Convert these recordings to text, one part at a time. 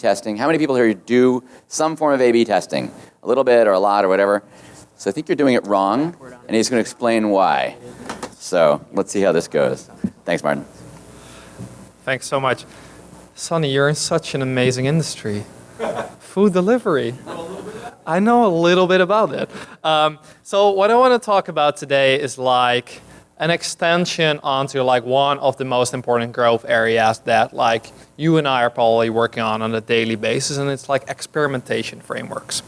testing? How many people here do some form of A/B testing? A little bit or a lot or whatever. So I think you're doing it wrong, and he's going to explain why. So let's see how this goes. Thanks, Martin. Thanks so much. Sonny, you're in such an amazing industry. Food delivery. I know a little bit about it. So what I want to talk about today is like an extension onto like one of the most important growth areas that like you and I are probably working on a daily basis, and it's like experimentation frameworks.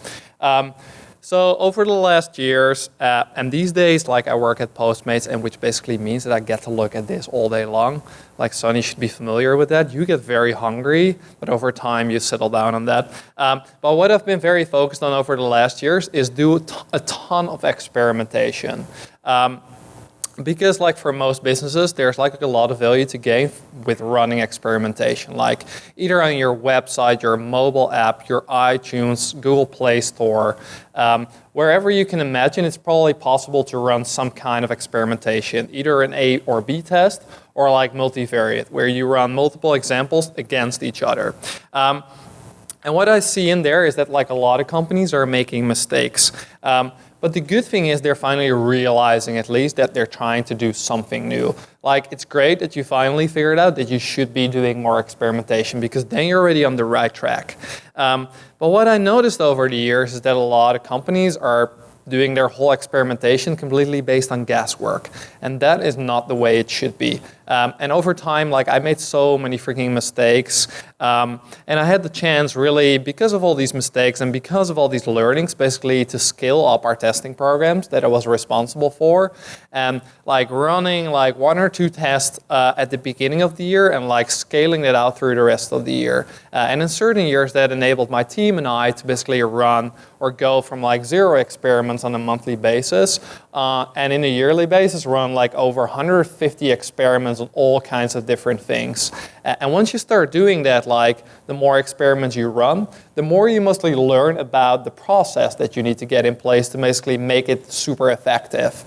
So over the last years, and these days, like I work at Postmates, and which basically means that I get to look at this all day long. Like Sonny should be familiar with that. You get very hungry, but over time you settle down on that. But what I've been very focused on over the last years is do a ton of experimentation. Because like for most businesses, there's like a lot of value to gain with running experimentation. Like either on your website, your mobile app, your iTunes, Google Play Store, wherever you can imagine, it's probably possible to run some kind of experimentation, either an A or B test or like multivariate, where you run multiple examples against each other. And what I see in there is that like a lot of companies are making mistakes. But the good thing is they're finally realizing at least that they're trying to do something new. Like it's great that you finally figured out that you should be doing more experimentation, because then you're already on the right track. But what I noticed over the years is that a lot of companies are doing their whole experimentation completely based on guesswork. And that is not the way it should be. And over time, like I made so many freaking mistakes. And I had the chance really, because of all these mistakes and because of all these learnings, basically to scale up our testing programs that I was responsible for. And like running like 1 or 2 tests at the beginning of the year and like scaling that out through the rest of the year. And in certain years that enabled my team and I to basically run or go from like 0 experiments on a monthly basis and in a yearly basis run like over 150 experiments on all kinds of different things. And once you start doing that, like the more experiments you run, the more you mostly learn about the process that you need to get in place to basically make it super effective.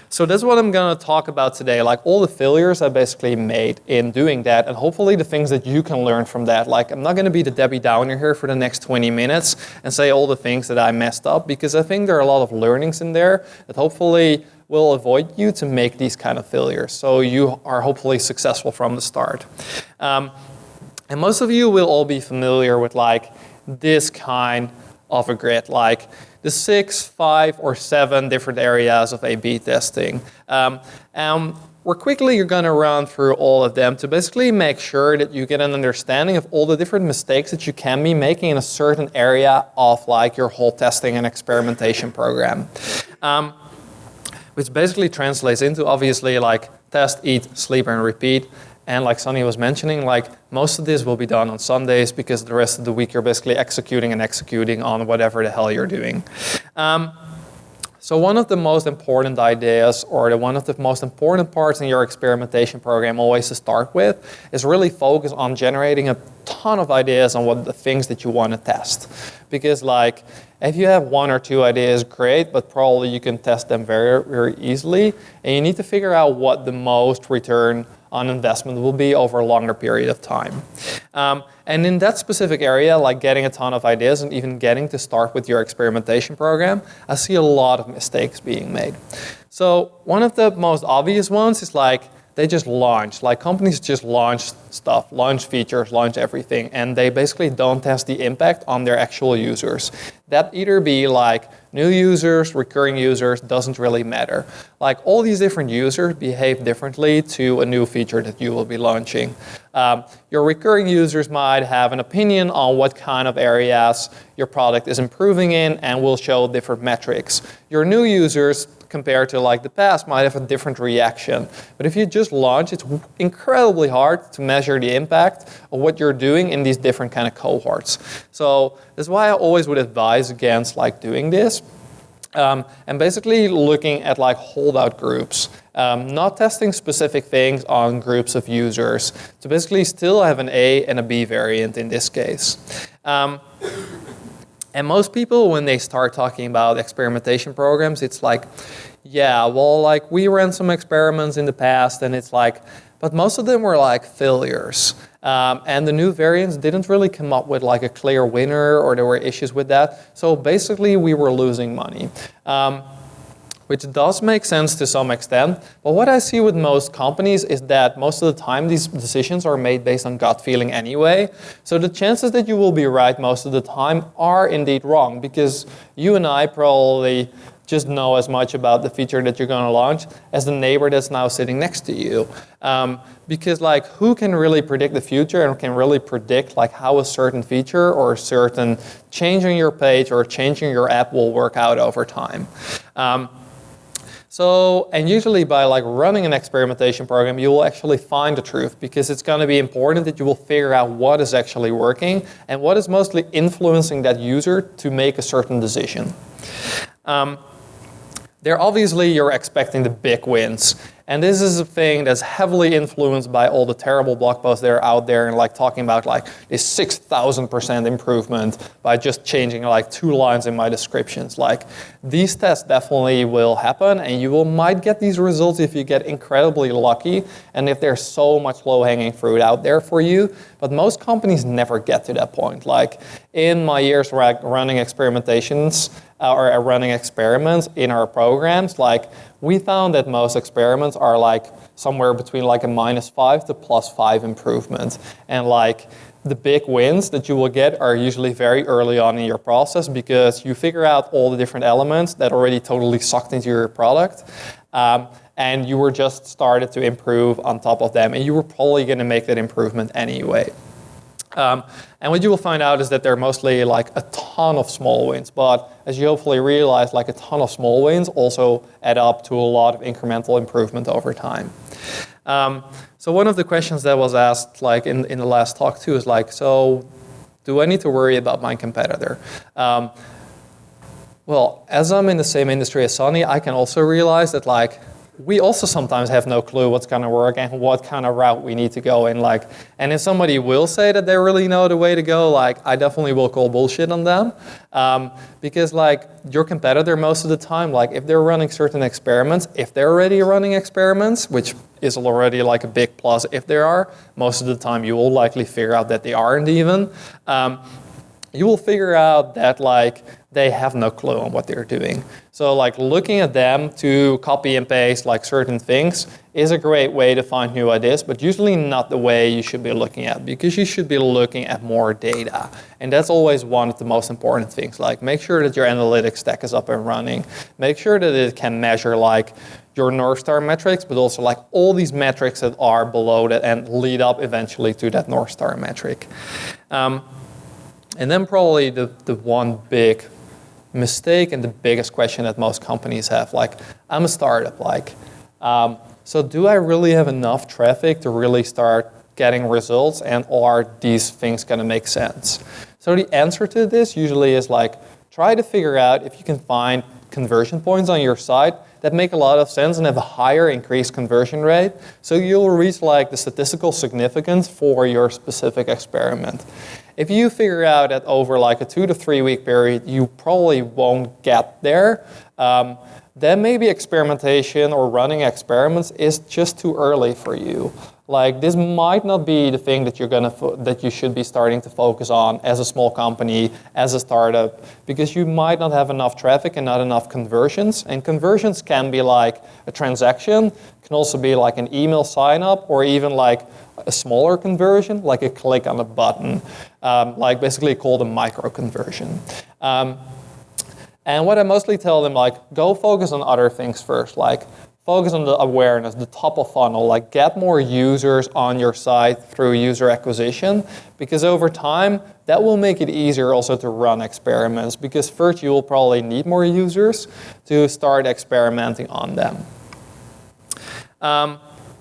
So that's what I'm going to talk about today, like all the failures I basically made in doing that, and hopefully the things that you can learn from that. Like I'm not going to be the Debbie Downer here for the next 20 minutes and say all the things that I messed up, because I think there are a lot of learnings in there that hopefully will avoid you to make these kind of failures. So you are hopefully successful from the start. And most of you will all be familiar with like this kind of a grid, like the 6, 5, or 7 different areas of A/B testing. We're quickly going to run through all of them to basically make sure that you get an understanding of all the different mistakes that you can be making in a certain area of like your whole testing and experimentation program. Which basically translates into obviously like test, eat, sleep, and repeat. And like Sonny was mentioning, like most of this will be done on Sundays, because the rest of the week you're basically executing on whatever the hell you're doing. So one of the most important ideas, or one of the most important parts in your experimentation program always to start with, is really focus on generating a ton of ideas on what the things that you want to test. Because like if you have 1 or 2 ideas, great, but probably you can test them very, very easily. And you need to figure out what the most return on investment will be over a longer period of time. And in that specific area, like getting a ton of ideas and even getting to start with your experimentation program, I see a lot of mistakes being made. So one of the most obvious ones is like they just launch. Like companies just launch stuff, launch features, launch everything, and they basically don't test the impact on their actual users. That either be like new users, recurring users, doesn't really matter. Like all these different users behave differently to a new feature that you will be launching. Your recurring users might have an opinion on what kind of areas your product is improving in and will show different metrics. Your new users, compared to like the past, might have a different reaction. But if you just launch, it's incredibly hard to measure the impact of what you're doing in these different kind of cohorts. So that's why I always would advise against like doing this. And basically looking at like holdout groups, not testing specific things on groups of users, to basically still have an A and a B variant in this case. And most people, when they start talking about experimentation programs, it's like, yeah, well, like we ran some experiments in the past, and it's like, but most of them were like failures. And the new variants didn't really come up with like a clear winner, or there were issues with that. So basically we were losing money. Which does make sense to some extent. But what I see with most companies is that most of the time these decisions are made based on gut feeling anyway. So the chances that you will be right most of the time are indeed wrong, because you and I probably just know as much about the feature that you're going to launch as the neighbor that's now sitting next to you. Because like, who can really predict the future and can really predict like how a certain feature or a certain change on your page or changing your app will work out over time. And usually by like running an experimentation program, you will actually find the truth, because it's going to be important that you will figure out what is actually working and what is mostly influencing that user to make a certain decision. There obviously you're expecting the big wins. And this is a thing that's heavily influenced by all the terrible blog posts that are out there and like talking about like this 6,000% improvement by just changing like 2 lines in my descriptions. Like, these tests definitely will happen, and you might get these results if you get incredibly lucky and if there's so much low-hanging fruit out there for you. But most companies never get to that point. Like, in my years running experimentations or running experiments in our programs, like, we found that most experiments are like somewhere between like a -5 to +5 improvement. And like, the big wins that you will get are usually very early on in your process, because you figure out all the different elements that already totally sucked into your product. And you were just started to improve on top of them, and you were probably going to make that improvement anyway. And what you will find out is that they're mostly like a ton of small wins. But as you hopefully realize, like a ton of small wins also add up to a lot of incremental improvement over time. So one of the questions that was asked like in the last talk too is like, so do I need to worry about my competitor? Well, as I'm in the same industry as Sonny, I can also realize that like, we also sometimes have no clue what's going to work and what kind of route we need to go in. Like, and if somebody will say that they really know the way to go, like, I definitely will call bullshit on them. Because like, your competitor most of the time, like if they're running certain experiments, if they're already running experiments, which is already like a big plus if they are, most of the time you will likely figure out that they aren't even. You will figure out that like they have no clue on what they're doing. So like looking at them to copy and paste like certain things is a great way to find new ideas, but usually not the way you should be looking at, because you should be looking at more data. And that's always one of the most important things. Like, make sure that your analytics stack is up and running. Make sure that it can measure like your North Star metrics, but also like all these metrics that are below that and lead up eventually to that North Star metric. And then probably the one big mistake and the biggest question that most companies have, like, I'm a startup, like, so do I really have enough traffic to really start getting results, and are these things going to make sense? So the answer to this usually is like, try to figure out if you can find conversion points on your site that make a lot of sense and have a higher increased conversion rate, so you'll reach like the statistical significance for your specific experiment. If you figure out that over like a 2 to 3 week period you probably won't get there, then maybe experimentation or running experiments is just too early for you. Like, this might not be the thing that that you should be starting to focus on as a small company, as a startup, because you might not have enough traffic and not enough conversions. And conversions can be like a transaction, can also be like an email sign up, or even like a smaller conversion, like a click on a button, like basically called a micro conversion. And what I mostly tell them, like, go focus on other things first, like focus on the awareness, the top of funnel, like get more users on your site through user acquisition, because over time that will make it easier also to run experiments, because first you will probably need more users to start experimenting on them.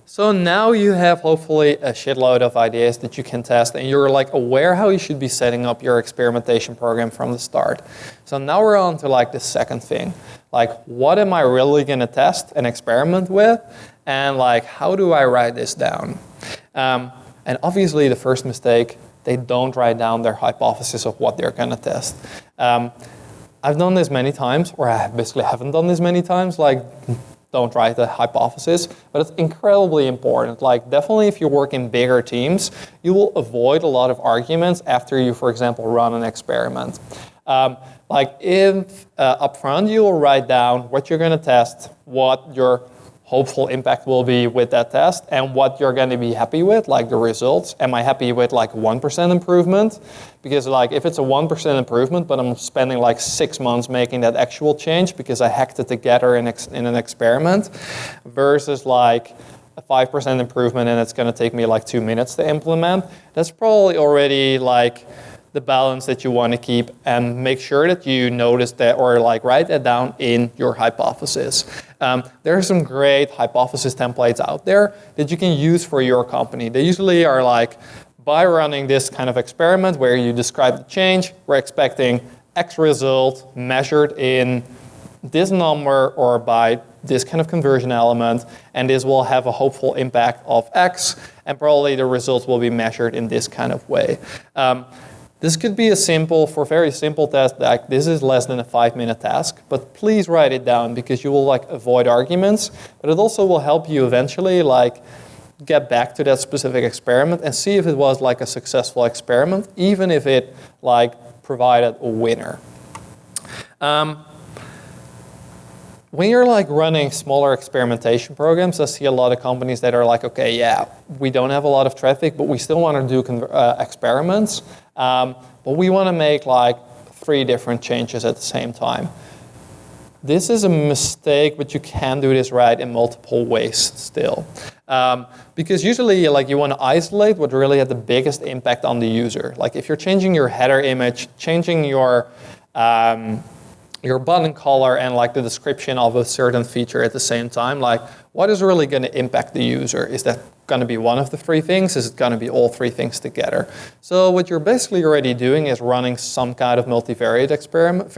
So now you have hopefully a shitload of ideas that you can test, and you're like aware how you should be setting up your experimentation program from the start. So now we're on to like the second thing. Like, what am I really going to test and experiment with? And like, how do I write this down? And obviously the first mistake, they don't write down their hypothesis of what they're going to test. I've done this many times, or I basically haven't done this many times. Like, don't write the hypothesis, but it's incredibly important. Like definitely if you work in bigger teams, you will avoid a lot of arguments after you, for example, run an experiment. Like if upfront you will write down what you're going to test, what your hopeful impact will be with that test, and what you're going to be happy with, like the results. Am I happy with like 1% improvement? Because like if it's a 1% improvement, but I'm spending like 6 months making that actual change because I hacked it together in an experiment, versus like a 5% improvement and it's going to take me like 2 minutes to implement, that's probably already like the balance that you want to keep, and make sure that you notice that or like write that down in your hypothesis. There are some great hypothesis templates out there that you can use for your company. They usually are like, by running this kind of experiment where you describe the change, we're expecting X result measured in this number or by this kind of conversion element, and this will have a hopeful impact of X, and probably the results will be measured in this kind of way. This could be for very simple test, like this is less than a 5-minute task, but please write it down because you will like avoid arguments, but it also will help you eventually like get back to that specific experiment and see if it was like a successful experiment, even if it like provided a winner. When you're like running smaller experimentation programs, I see a lot of companies that are like, okay, yeah, we don't have a lot of traffic, but we still want to do experiments. But we want to make like 3 different changes at the same time. This is a mistake, but you can do this right in multiple ways still. Because usually like you want to isolate what really had the biggest impact on the user. Like if you're changing your header image, changing your button color and like the description of a certain feature at the same time, like what is really going to impact the user? Is that going to be one of the 3 things? Is it going to be all 3 things together? So what you're basically already doing is running some kind of multivariate experiment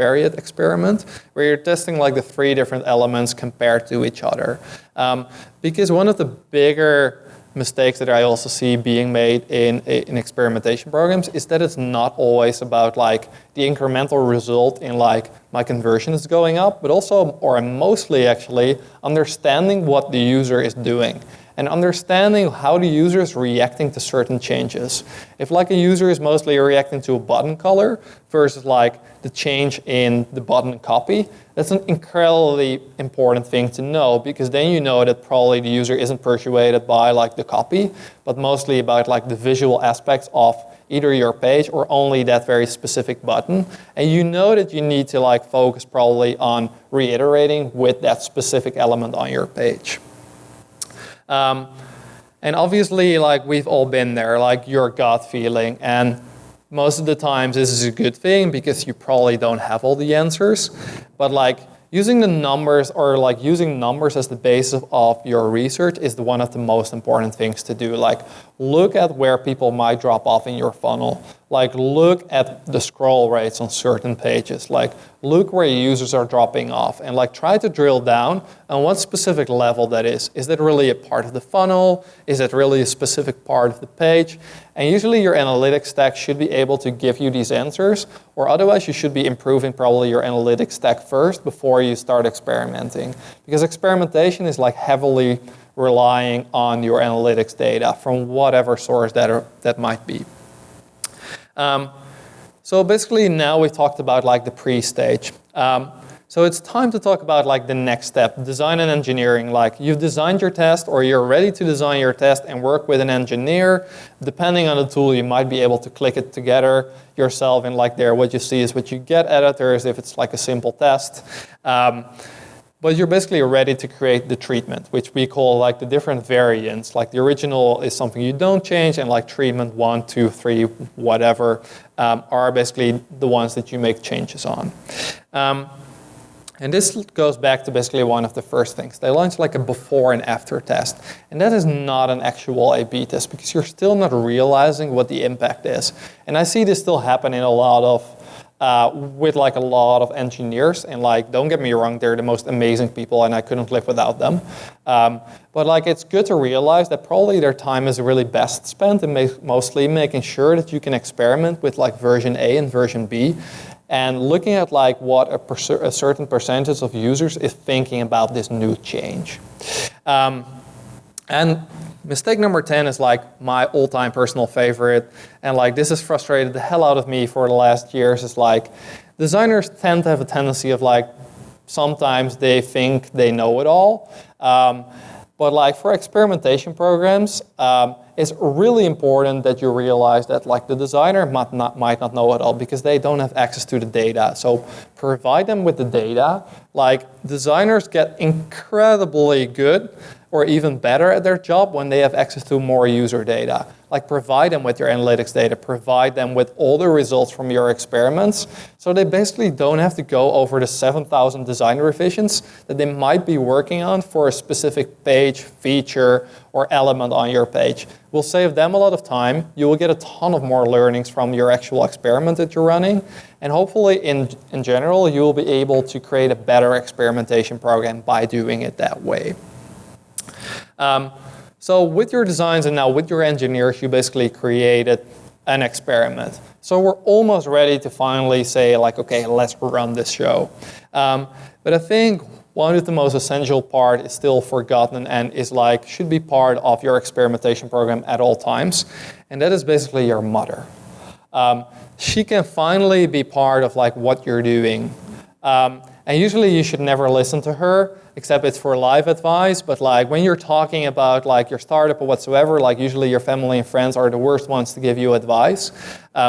where you're testing like the 3 different elements compared to each other. Because one of the bigger mistakes that I also see being made in experimentation programs is that it's not always about like the incremental result in like my conversion is going up, but also, or mostly actually, understanding what the user is doing and understanding how the user is reacting to certain changes. If like a user is mostly reacting to a button color versus like the change in the button copy, that's an incredibly important thing to know, because then you know that probably the user isn't persuaded by like the copy, but mostly about like the visual aspects of either your page or only that very specific button. And you know that you need to like focus probably on reiterating with that specific element on your page. And obviously, like we've all been there, like your gut feeling. And most of the times this is a good thing because you probably don't have all the answers. But like using the numbers or like using numbers as the basis of your research is one of the most important things to do. Like look at where people might drop off in your funnel. Like look at the scroll rates on certain pages. Like look where users are dropping off and like try to drill down on what specific level that is. Is that really a part of the funnel? Is it really a specific part of the page? And usually your analytics stack should be able to give you these answers, or otherwise you should be improving probably your analytics stack first before you start experimenting. Because experimentation is like heavily relying on your analytics data from whatever source that might be. So basically now we've talked about like the pre-stage. So it's time to talk about like the next step, design and engineering. Like you've designed your test or you're ready to design your test and work with an engineer. Depending on the tool, you might be able to click it together yourself, and like there what you see is what you get editors if it's like a simple test. But you're basically ready to create the treatment, which we call like the different variants. Like the original is something you don't change, and like treatment 1, 2, 3, whatever, are basically the ones that you make changes on. And this goes back to basically one of the first things. They launched like a before and after test. And that is not an actual A/B test because you're still not realizing what the impact is. And I see this still happen in a lot of with like a lot of engineers, and like don't get me wrong, they're the most amazing people and I couldn't live without them. But like it's good to realize that probably their time is really best spent in mostly making sure that you can experiment with like version A and version B, and looking at like what a certain percentage of users is thinking about this new change. And mistake number 10 is like my all-time personal favorite, and like this has frustrated the hell out of me for the last years. Is like designers tend to have a tendency of like sometimes they think they know it all, but like for experimentation programs, it's really important that you realize that like the designer might not know it all because they don't have access to the data. So provide them with the data. Like designers get incredibly good or even better at their job when they have access to more user data. Like provide them with your analytics data, provide them with all the results from your experiments, so they basically don't have to go over the 7,000 design revisions that they might be working on for a specific page, feature, or element on your page. We'll save them a lot of time. You will get a ton of more learnings from your actual experiment that you're running, and hopefully in general, you will be able to create a better experimentation program by doing it that way. So with your designs and now with your engineers, you basically created an experiment. So we're almost ready to finally say like, okay, let's run this show. But I think one of the most essential part is still forgotten and is like, should be part of your experimentation program at all times. And that is basically your mother. She can finally be part of like what you're doing. And usually you should never listen to her, except it's for live advice. But like when you're talking about like your startup or whatsoever, like usually your family and friends are the worst ones to give you advice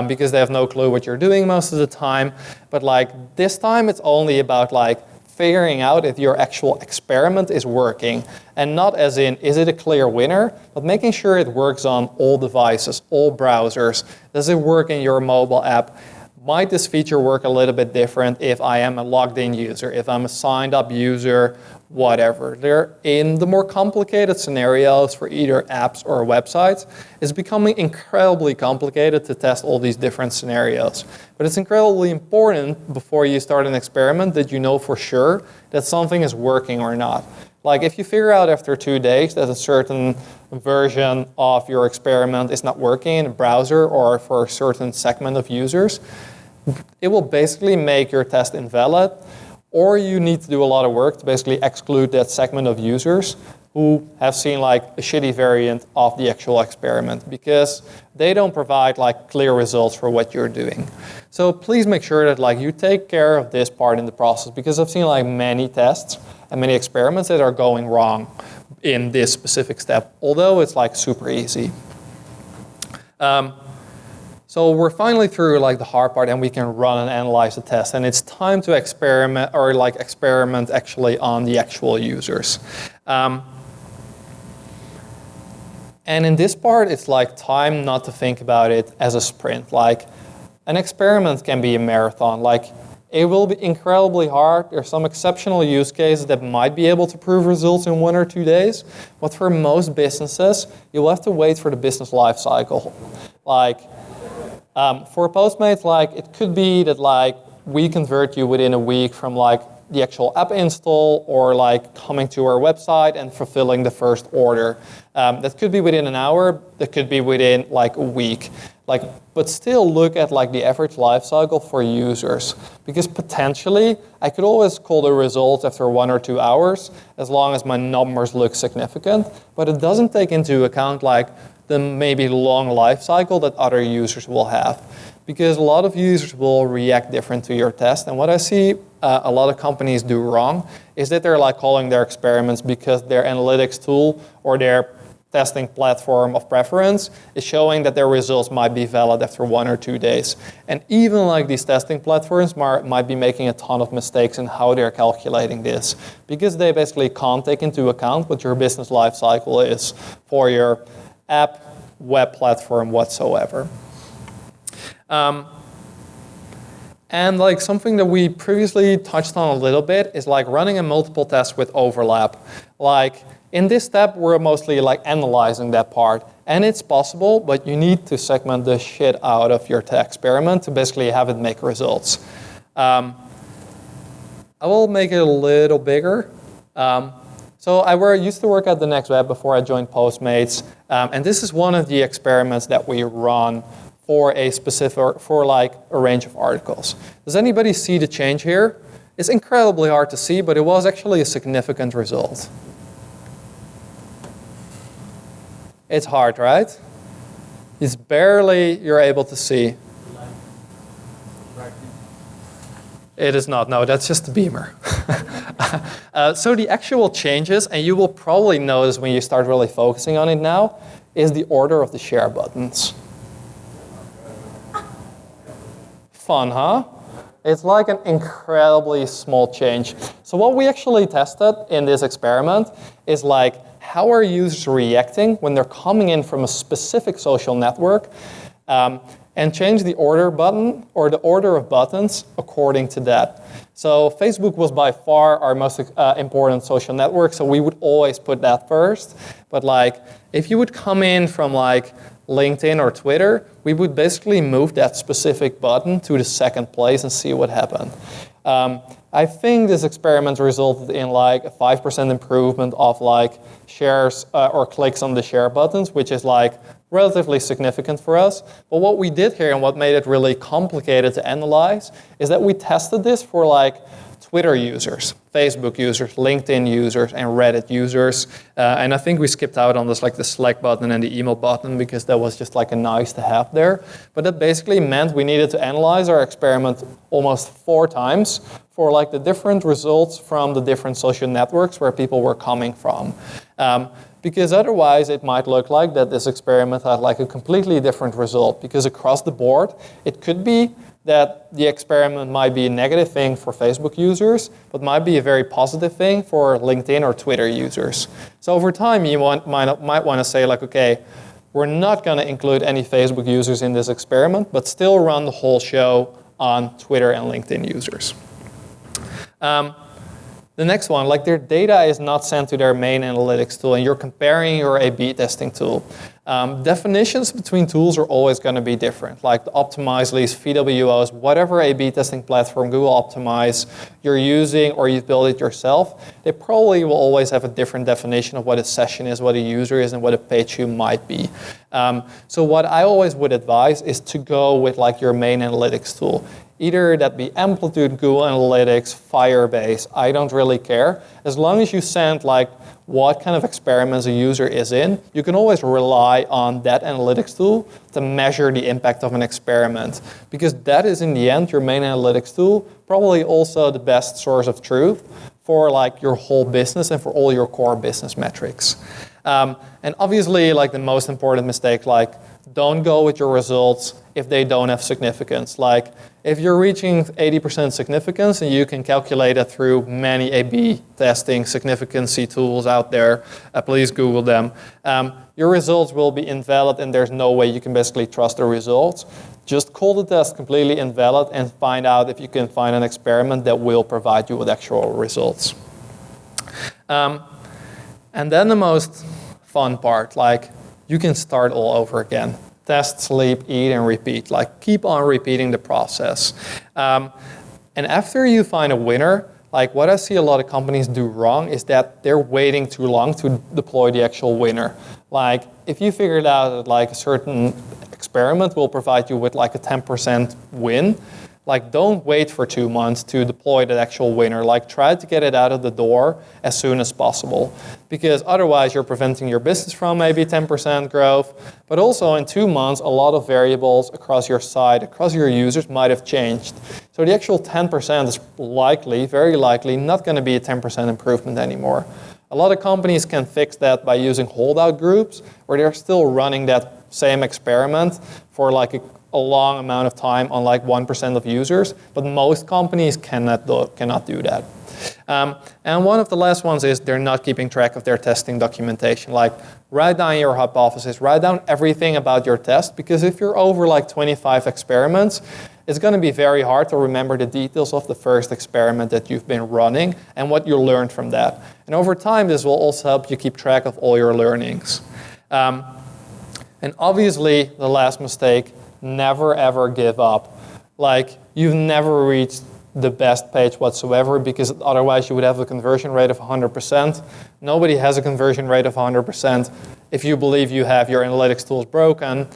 because they have no clue what you're doing most of the time. But like this time it's only about like figuring out if your actual experiment is working, and not as in, is it a clear winner, but making sure it works on all devices, all browsers. Does it work in your mobile app? Might this feature work a little bit different if I am a logged in user, if I'm a signed up user, whatever. They're in the more complicated scenarios for either apps or websites. It's becoming incredibly complicated to test all these different scenarios. But it's incredibly important before you start an experiment that you know for sure that something is working or not. Like if you figure out after 2 days that a certain version of your experiment is not working in a browser or for a certain segment of users, it will basically make your test invalid, or you need to do a lot of work to basically exclude that segment of users who have seen like a shitty variant of the actual experiment because they don't provide like clear results for what you're doing. So please make sure that like you take care of this part in the process, because I've seen like many tests and many experiments that are going wrong in this specific step, although it's like super easy. So we're finally through like the hard part and we can run and analyze the test, and it's time to experiment or like experiment actually on the actual users. And in this part, it's like time not to think about it as a sprint. Like an experiment can be a marathon. Like it will be incredibly hard. There's some exceptional use cases that might be able to prove results in 1 or 2 days. But for most businesses, you'll have to wait for the business life cycle. Like for Postmates, like it could be that like we convert you within a week from like the actual app install or like coming to our website and fulfilling the first order. That could be within an hour. That could be within like a week. Like, but still look at like the average life cycle for users, because potentially I could always call the results after 1 or 2 hours as long as my numbers look significant. But it doesn't take into account like the maybe long life cycle that other users will have, because a lot of users will react different to your test. And what I see a lot of companies do wrong is that they're like calling their experiments because their analytics tool or their testing platform of preference is showing that their results might be valid after 1 or 2 days. And even like these testing platforms might be making a ton of mistakes in how they're calculating this, because they basically can't take into account what your business life cycle is for your app, web platform, whatsoever. And like something that we previously touched on a little bit is like running a multiple tests with overlap. Like in this step, we're mostly like analyzing that part. And it's possible, but you need to segment the shit out of your experiment to basically have it make results. I will make it a little bigger. So I used to work at the Next Web before I joined Postmates. And this is one of the experiments that we run for a specific, for like a range of articles. Does anybody see the change here? It's incredibly hard to see, but it was actually a significant result. It's hard, right? It's barely you're able to see. It is not, no, that's just the beamer. So the actual changes, and you will probably notice when you start really focusing on it now, is the order of the share buttons. Fun, huh? It's like an incredibly small change. So what we actually tested in this experiment is like, how are users reacting when they're coming in from a specific social network, and change the order button or the order of buttons according to that. So Facebook was by far our most important social network, so we would always put that first. But like, if you would come in from like LinkedIn or Twitter, we would basically move that specific button to the second place and see what happened. I think this experiment resulted in like a 5% improvement of like shares or clicks on the share buttons, which is like relatively significant for us. But what we did here and what made it really complicated to analyze is that we tested this for like Twitter users, Facebook users, LinkedIn users, and Reddit users. And I think we skipped out on this, like the Slack button and the email button, because that was just like a nice to have there. But that basically meant we needed to analyze our experiment almost 4 times for like the different results from the different social networks where people were coming from. Because otherwise it might look like that this experiment had like a completely different result, because across the board it could be that the experiment might be a negative thing for Facebook users, but might be a very positive thing for LinkedIn or Twitter users. So over time you might want to say like, okay, we're not going to include any Facebook users in this experiment, but still run the whole show on Twitter and LinkedIn users. The next one, like their data is not sent to their main analytics tool, and you're comparing your A/B testing tool. Definitions between tools are always going to be different. Like the Optimizely's, VWO's, whatever A/B testing platform, Google Optimize, you're using or you've built it yourself, they probably will always have a different definition of what a session is, what a user is, and what a page view might be. So what I always would advise is to go with like your main analytics tool. Either that be Amplitude, Google Analytics, Firebase, I don't really care. As long as you send like what kind of experiments a user is in, you can always rely on that analytics tool to measure the impact of an experiment. Because that is in the end your main analytics tool, probably also the best source of truth for like your whole business and for all your core business metrics. And obviously like the most important mistake, like don't go with your results if they don't have significance. Like if you're reaching 80% significance and you can calculate it through many A/B testing significancy tools out there, please Google them. Your results will be invalid and there's no way you can basically trust the results. Just call the test completely invalid and find out if you can find an experiment that will provide you with actual results. And then the most fun part, like you can start all over again. Test, sleep, eat, and repeat. Like keep on repeating the process. And after you find a winner, like what I see a lot of companies do wrong is that they're waiting too long to deploy the actual winner. Like if you figured out that like a certain experiment will provide you with like a 10% win, like don't wait for 2 months to deploy the actual winner. Like try to get it out of the door as soon as possible. Because otherwise you're preventing your business from maybe 10% growth. But also in 2 months, a lot of variables across your site, across your users might have changed. So the actual 10% is likely, very likely, not going to be a 10% improvement anymore. A lot of companies can fix that by using holdout groups where they're still running that same experiment for like a long amount of time on like 1% of users, but most companies cannot do that. And one of the last ones is they're not keeping track of their testing documentation. Like write down your hypothesis, write down everything about your test, because if you're over like 25 experiments, it's going to be very hard to remember the details of the first experiment that you've been running and what you learned from that. And over time, this will also help you keep track of all your learnings. And obviously, the last mistake, never ever give up. Like you've never reached the best page whatsoever, because otherwise you would have a conversion rate of 100%. Nobody has a conversion rate of 100%. if you believe you have your analytics tools broken.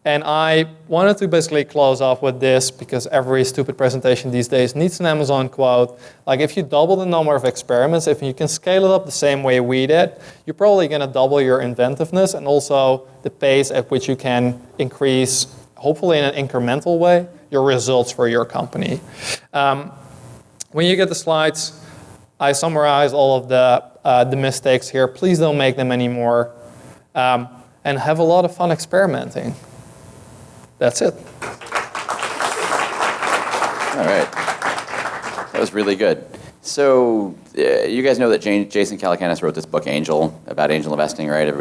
And I wanted to basically close off with this, because every stupid presentation these days needs an Amazon quote. Like, if you double the number of experiments, if you can scale it up the same way we did, you're probably going to double your inventiveness and also the pace at which you can increase, hopefully in an incremental way, your results for your company. When you get the slides, I summarize all of the mistakes here. Please don't make them anymore. And have a lot of fun experimenting. That's it. All right. That was really good. So you guys know that Jason Calacanis wrote this book, Angel, about angel investing, right?